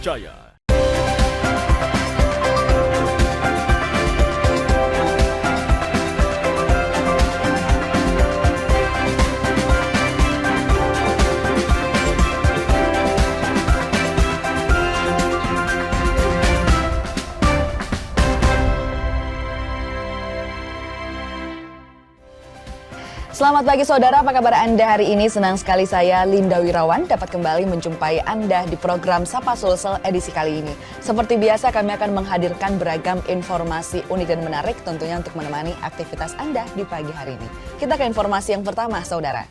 terpercaya. Selamat pagi saudara, apa kabar Anda hari ini? Senang sekali saya, Linda Wirawan, dapat kembali menjumpai Anda di program Sapa Sulsel edisi kali ini. Seperti biasa kami akan menghadirkan beragam informasi unik dan menarik tentunya untuk menemani aktivitas Anda di pagi hari ini. Kita ke informasi yang pertama saudara.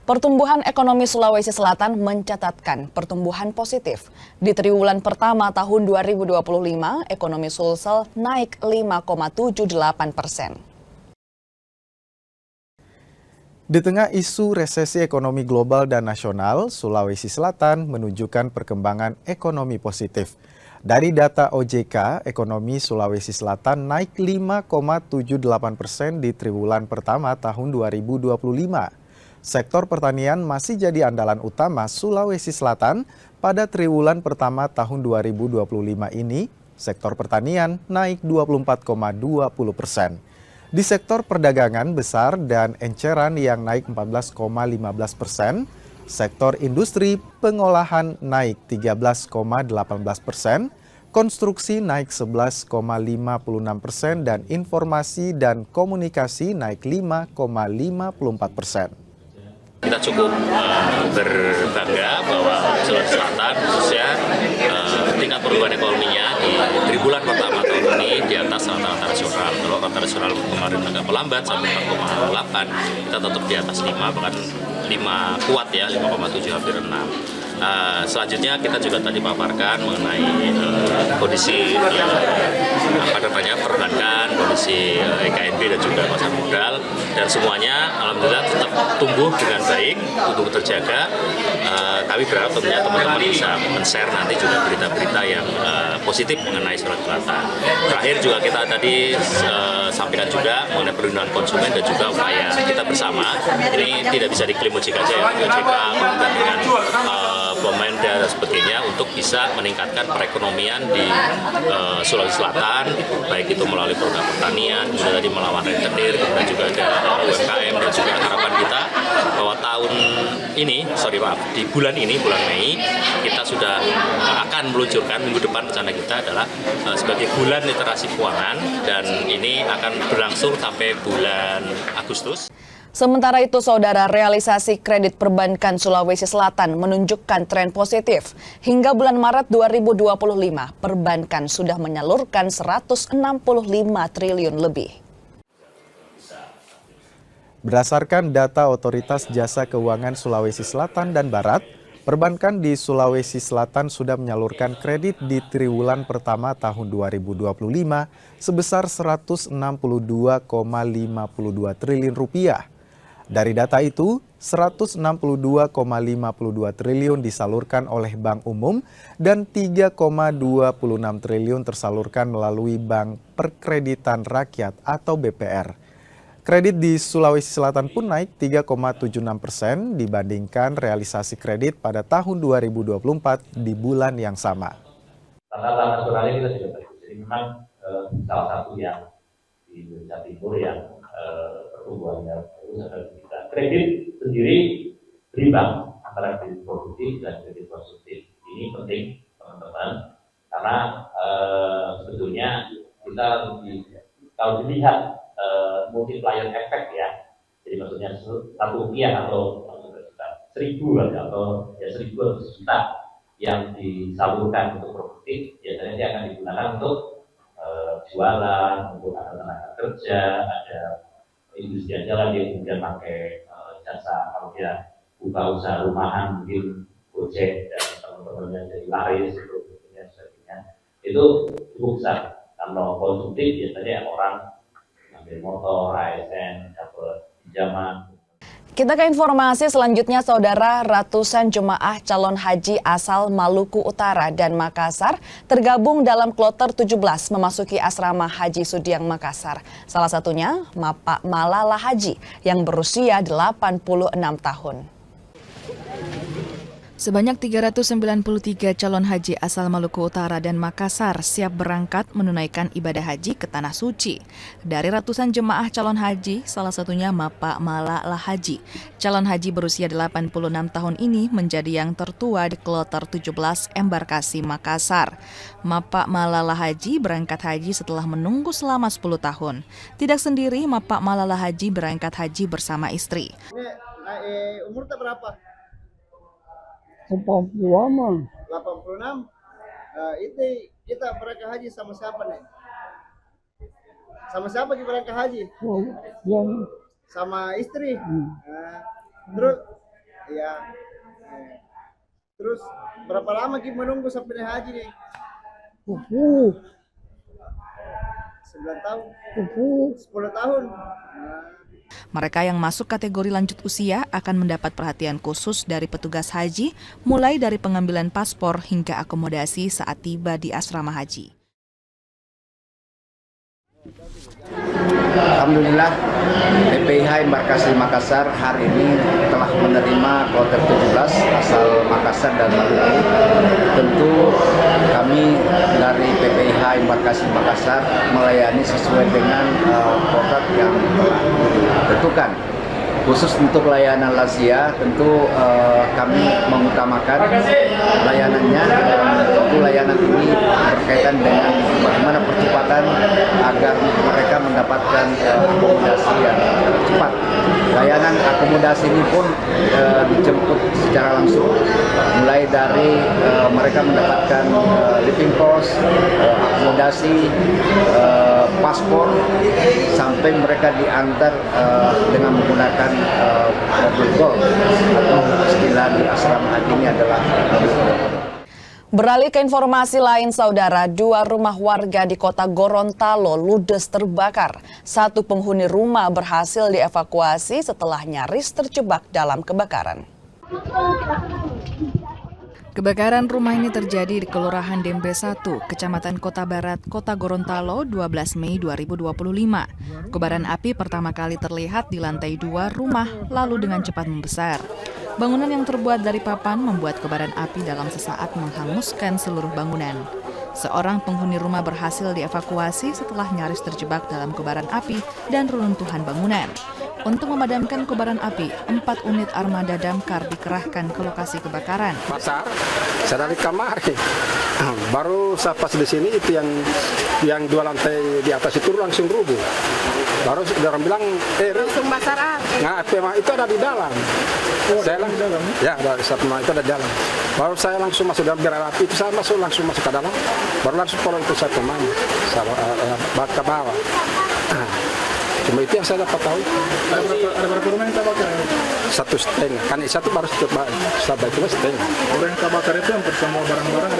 Pertumbuhan ekonomi Sulawesi Selatan mencatatkan pertumbuhan positif. Di triwulan pertama tahun 2025, ekonomi Sulsel naik 5,78%. Di tengah isu resesi ekonomi global dan nasional, Sulawesi Selatan menunjukkan perkembangan ekonomi positif. Dari data OJK, ekonomi Sulawesi Selatan naik 5,78% di triwulan pertama tahun 2025. Sektor pertanian masih jadi andalan utama Sulawesi Selatan pada triwulan pertama tahun 2025 ini. Sektor pertanian naik 24,20%. Di sektor perdagangan besar dan enceran yang naik 14,15%, sektor industri pengolahan naik 13,18%, konstruksi naik 11,56% dan informasi dan komunikasi naik 5,54%. Kita cukup berbangga bahwa Sulawesi Selatan khususnya tingkat pertumbuhan ekonominya di triwulan pertama tahun ini di atas rata-rata nasional. Kalau rata nasional kemarin agak melambat sampai 4,8, kita tetap di atas 5, bahkan 5 kuat ya, 5,7 hampir 6. Selanjutnya kita juga tadi paparkan mengenai kondisi perbankan, kondisi EKNB dan juga pasar modal, dan semuanya alhamdulillah tetap tumbuh dengan baik, tumbuh terjaga. Kami berharap tentunya teman-teman bisa men-share nanti juga berita-berita yang positif mengenai Sulawesi Selatan. Terakhir juga kita tadi sampaikan juga mengenai perlindungan konsumen dan juga upaya kita bersama. Ini tidak bisa diklaim OJK saja ya, OJK kemudian dengan pemain dan sebagainya untuk bisa meningkatkan perekonomian di Sulawesi Selatan, baik itu melalui program pertanian, kemudian tadi melawan rentenir, kemudian juga ada UMKM, dan juga harapan kita bahwa tahun ini, di bulan ini, bulan Mei, kita sudah akan meluncurkan minggu depan rencana kita adalah sebagai bulan literasi keuangan, dan ini akan berlangsung sampai bulan Agustus. Sementara itu, saudara, realisasi kredit perbankan Sulawesi Selatan menunjukkan tren positif. Hingga bulan Maret 2025, perbankan sudah menyalurkan 165 triliun lebih. Berdasarkan data Otoritas Jasa Keuangan Sulawesi Selatan dan Barat, perbankan di Sulawesi Selatan sudah menyalurkan kredit di triwulan pertama tahun 2025 sebesar 162,52 triliun rupiah. Dari data itu, 162,52 triliun disalurkan oleh Bank Umum dan 3,26 triliun tersalurkan melalui Bank Perkreditan Rakyat atau BPR. Kredit di Sulawesi Selatan pun naik 3,76% dibandingkan realisasi kredit pada tahun 2024 di bulan yang sama. Tata nasionalnya kita sudah bagus. Jadi memang salah satu yang di Indonesia Timur yang pertumbuhannya bagus adalah kita. Kredit sendiri berimbang antara kredit produktif dan kredit konsumtif. Ini penting teman-teman karena sebetulnya kita kalau dilihat multiplier effect ya, jadi maksudnya 1 rupiah atau 1.000 atau ya 1.000 atau sejuta yang disalurkan untuk produktif, biasanya dia akan digunakan untuk jualan, untuk ada tenaga kerja, ada industri yang jalan dia kemudian pakai jasa, kalau dia buka usaha rumahan mungkin Gojek dan teman-temannya jadi laris itu sebagainya, itu cukup besar. Kalau konsumtif biasanya orang ambil motor, ASN, dapat pinjaman. Kita ke informasi selanjutnya, saudara. Ratusan jemaah calon haji asal Maluku Utara dan Makassar tergabung dalam kloter 17 memasuki asrama Haji Sudiang Makassar. Salah satunya Pak Malala Haji yang berusia 86 tahun. Sebanyak 393 calon haji asal Maluku Utara dan Makassar siap berangkat menunaikan ibadah haji ke Tanah Suci. Dari ratusan jemaah calon haji, salah satunya Mapa Mala Lahaji. Calon haji berusia 86 tahun ini menjadi yang tertua di kloter 17 embarkasi Makassar. Mapa Mala Lahaji berangkat haji setelah menunggu selama 10 tahun. Tidak sendiri, Mapa Mala Lahaji berangkat haji bersama istri. Umur tak berapa? 86. Itu kita berangkat haji sama siapa nih? Sama siapa kita berangkat haji? Yang Sama istri. Terus, ya. Terus berapa lama kita menunggu sampai naik haji nih? 9 tahun. 10 tahun. Mereka yang masuk kategori lanjut usia akan mendapat perhatian khusus dari petugas haji, mulai dari pengambilan paspor hingga akomodasi saat tiba di asrama haji. Alhamdulillah, PPIH Embarkasi Makassar hari ini telah menerima kloter 17 asal Makassar dan Maluku. Tentu kami dari PPIH Embarkasi Makassar melayani sesuai dengan program yang telah ditentukan. Khusus untuk layanan lansia, tentu kami mengutamakan layanannya, dan tentu layanan ini berkaitan dengan bagaimana percepatan agar mereka mendapatkan akomodasi yang cepat. Layanan akomodasi ini pun dijemput secara langsung, mulai dari mereka mendapatkan living cost, akomodasi, paspor, sampai mereka diantar dengan menggunakan mobil golf atau istilah di asrama haji ini adalah Beralih ke informasi lain, saudara, 2 rumah warga di kota Gorontalo ludes terbakar. 1 penghuni rumah berhasil dievakuasi setelah nyaris terjebak dalam kebakaran. Kebakaran rumah ini terjadi di Kelurahan Dembe 1, Kecamatan Kota Barat, Kota Gorontalo, 12 Mei 2025. Kobaran api pertama kali terlihat di lantai 2 rumah, lalu dengan cepat membesar. Bangunan yang terbuat dari papan membuat kobaran api dalam sesaat menghanguskan seluruh bangunan. Seorang penghuni rumah berhasil dievakuasi setelah nyaris terjebak dalam kobaran api dan runtuhan bangunan. Untuk memadamkan kobaran api, 4 unit armada damkar dikerahkan ke lokasi kebakaran. Pasar, saya dari kamar, baru saya pas di sini itu yang 2 lantai di atas itu langsung rubuh. Baru orang bilang, langsung pasar nah, itu ada di dalam. Saya di dalam? Ya, ada satu itu ada di dalam. Baru saya langsung masuk dalam biar api itu saya langsung masuk ke dalam. Baru langsung kalau itu saya teman, saya ke bawah. Cuma itu yang saya dapat tahu. Ada berapa rumah yang terbakar? 1,5. Kan satu baru sampai itu 1,5. Orang yang terbakar itu hampir semua barang-barang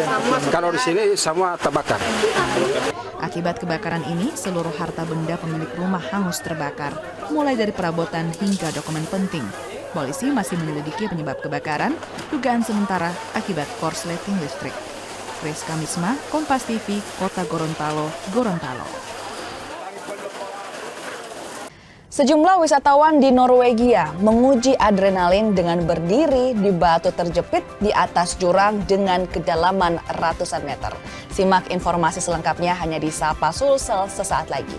Kalau di sini semua terbakar. Akibat kebakaran ini, seluruh harta benda pemilik rumah hangus terbakar, mulai dari perabotan hingga dokumen penting. Polisi masih menyelidiki penyebab kebakaran, dugaan sementara akibat korsleting listrik. Rizka Misma, Kompas TV, Kota Gorontalo, Gorontalo. Sejumlah wisatawan di Norwegia menguji adrenalin dengan berdiri di batu terjepit di atas jurang dengan kedalaman ratusan meter. Simak informasi selengkapnya hanya di Sapa Sulsel sesaat lagi.